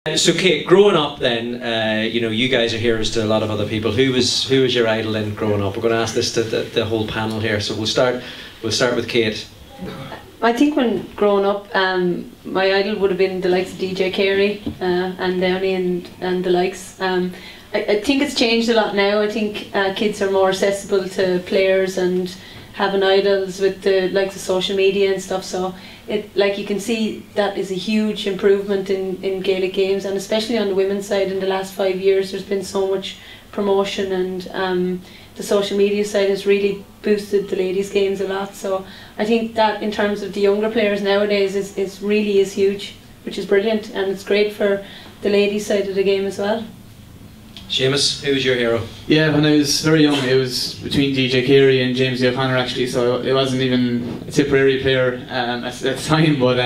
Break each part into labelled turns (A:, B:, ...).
A: So Kate, growing up then, you know, you guys are heroes to a lot of other people. Who was your idol then growing up? We're going to ask this to the whole panel here. So we'll start with Kate.
B: I think when growing up, my idol would have been the likes of DJ Carey and Downey and the likes. I think it's changed a lot now. I think kids are more accessible to players and having idols with the likes of social media and stuff. So like you can see that is a huge improvement in Gaelic games, and especially on the women's side in the last 5 years there's been so much promotion, and the social media side has really boosted the ladies games a lot. So I think that in terms of the younger players nowadays is really huge, which is brilliant, and it's great for the ladies side of the game as well.
A: Seamus, who was your hero?
C: Yeah, when I was very young, it was between DJ Carey and James O'Connor actually, so it wasn't even a Tipperary player at the time, but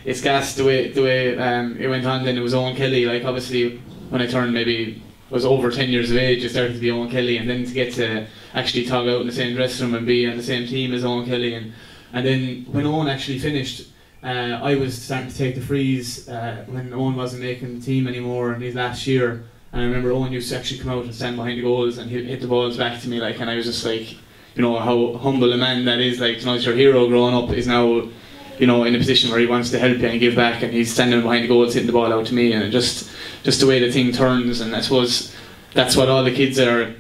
C: it's gas the way it went on. Then it was Owen Kelly. Like obviously when I turned maybe was over 10 years of age, it started to be Owen Kelly, and then to get to actually tog out in the same dressing room and be on the same team as Owen Kelly, and then when Owen actually finished, I was starting to take the frees when Owen wasn't making the team anymore in his last year. And I remember Owen used to actually come out and stand behind the goals and hit the balls back to me, like, and I was just like, you know, how humble a man that is. Like, you know, your hero growing up is now, you know, in a position where he wants to help you and give back, and he's standing behind the goals hitting the ball out to me, and just the way the thing turns. And I suppose that's what all the kids are,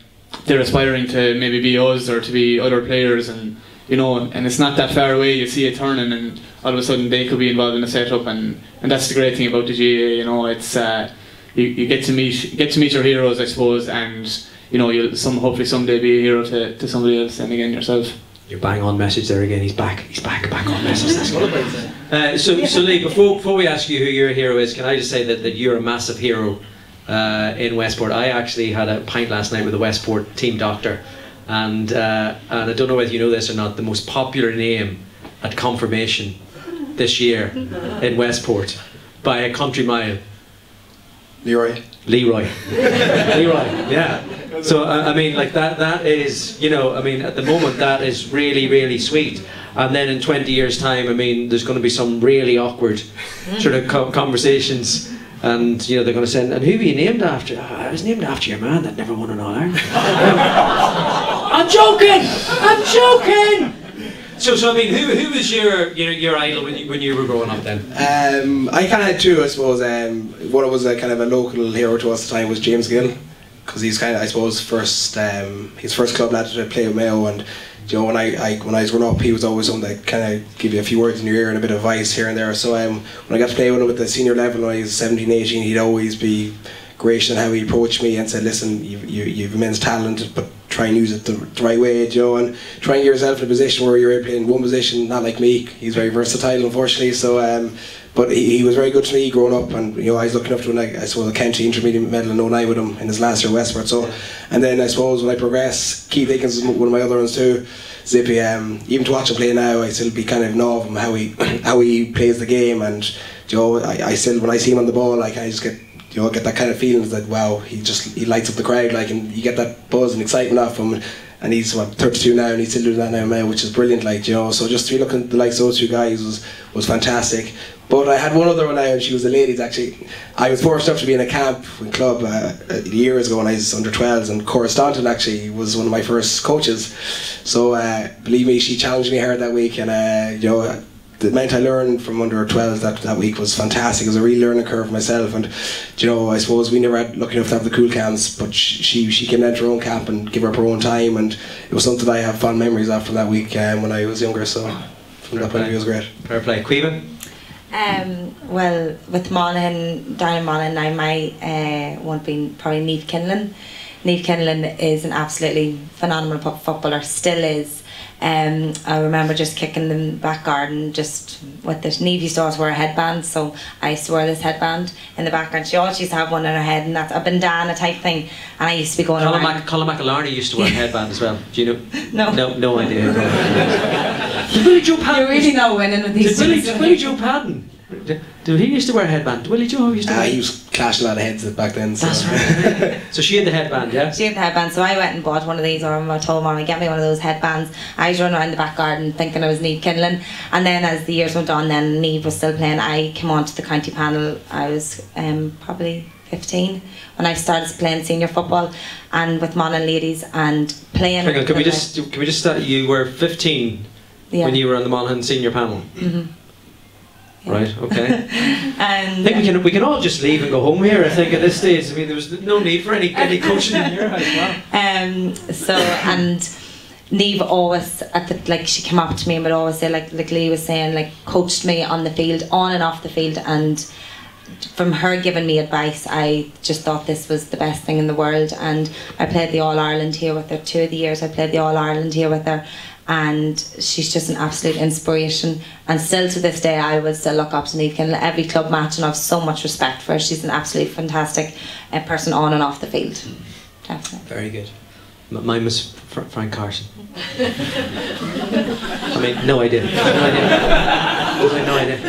C: they're aspiring to maybe be us or to be other players, and you know, and it's not that far away. You see it turning, and all of a sudden they could be involved in a setup, and that's the great thing about the GAA. You know, it's you get to meet your heroes, I suppose, and you know, you'll hopefully someday be a hero to somebody else, and again yourself. You're
A: bang on message there again. He's back on message. So Lee, before we ask you who your hero is, can I just say that you're a massive hero in Westport. I actually had a pint last night with the Westport team doctor, and I don't know whether you know this or not, the most popular name at confirmation this year in Westport by a country mile.
D: Leroy,
A: yeah. So I mean, like that is, you know, I mean, at the moment that is really sweet, and then in 20 years time, I mean, there's going to be some really awkward sort of conversations, and you know, they're going to say, and who were you named after? Oh, I was named after your man that never won an All-Ireland. I'm joking. So I mean, who was your idol when you were growing up then?
D: I kind of had two, I suppose. One was a kind of a local hero to us at the time was James Gill, because he's kind of, I suppose, his first club lad to play with Mayo, and you know, when I was growing up, he was always someone that kind of give you a few words in your ear and a bit of advice here and there. So when I got to play with him at the senior level when I was 17, 18, he'd always be gracious in how he approached me and said, listen, you've immense talent, but try and use it the right way, you know, and try and get yourself in a position where you're playing one position, not like me. He's very versatile, unfortunately. So, but he was very good to me growing up, and you know, I was looking up to him, like, I suppose, a county intermediate medal in 09 with him in his last year at Westport. So, and then I suppose when I progress, Keith Higgins is one of my other ones too. Zippy, even to watch him play now, I still be kind of in awe of him, how he plays the game, and you know, I still, when I see him on the ball, like, I just get that kind of feeling that wow, he lights up the crowd, like, and you get that buzz and excitement off him, and he's 32 now, and he's still doing that now, which is brilliant, like, you know. So just to be looking at the likes of those two guys was fantastic. But I had one other one now, and she was the ladies actually. I was fortunate enough to be in a camp with club years ago when I was under 12s, and Cora Staunton actually was one of my first coaches. So believe me, she challenged me hard that week, and you know, the amount I learned from under 12s that week was fantastic. It was a real learning curve for myself, and you know, I suppose we never had lucky enough to have the Cúl Camps, but she came down to her own camp and gave up her own time, and it was something that I have fond memories of from that week when I was younger. So from that point of view, it was great.
A: Fair play. Caoimhe?
E: Well, with Monaghan, down in Monaghan, I might want to be probably Niamh Kinlan. Niamh Kinlan is an absolutely phenomenal footballer, still is. I remember just kicking the back garden just with this. Niamh used to always wear a headband, so I used to wear this headband in the background. She always used to have one in her head, and that's a bandana type thing, and I used to be going around.
A: Colin McAlarney used to wear a headband as well. Do you know? No idea.
E: You're really not winning with these.
A: Billy Joe Padden. He used to wear a headband. Willie Joe used to wear.
D: He was clashing a lot of heads back then. So.
A: That's right. So she had the headband, yeah?
E: She had the headband, so I went and bought one of these, or I told Mum, get me one of those headbands. I was running around the back garden thinking I was Niamh Kinlan, and then as the years went on, then Niamh was still playing. I came on to the county panel, I was probably 15 when I started playing senior football, and with Monaghan ladies, and playing.
A: Hang on, can we just start? You were 15 when you were on the Monaghan senior panel.
E: Mm-hmm. Yeah.
A: Right, okay.
E: And
A: I think we can all just leave and go home here, I think, at this stage. I mean, there was no need for any coaching in your house. Wow.
E: So, and Niamh always, she came up to me and would always say, like Lee was saying, like, coached me on the field, on and off the field, and from her giving me advice, I just thought this was the best thing in the world. And I played the All-Ireland here with her. 2 of the years I played the All-Ireland here with her, and she's just an absolute inspiration, and still to this day I would still look up to Niamh Kinlan every club match, and I have so much respect for her. She's an absolutely fantastic person on and off the field. Definitely.
A: Very good. Mine was Frank Carson. I mean, no idea. No idea.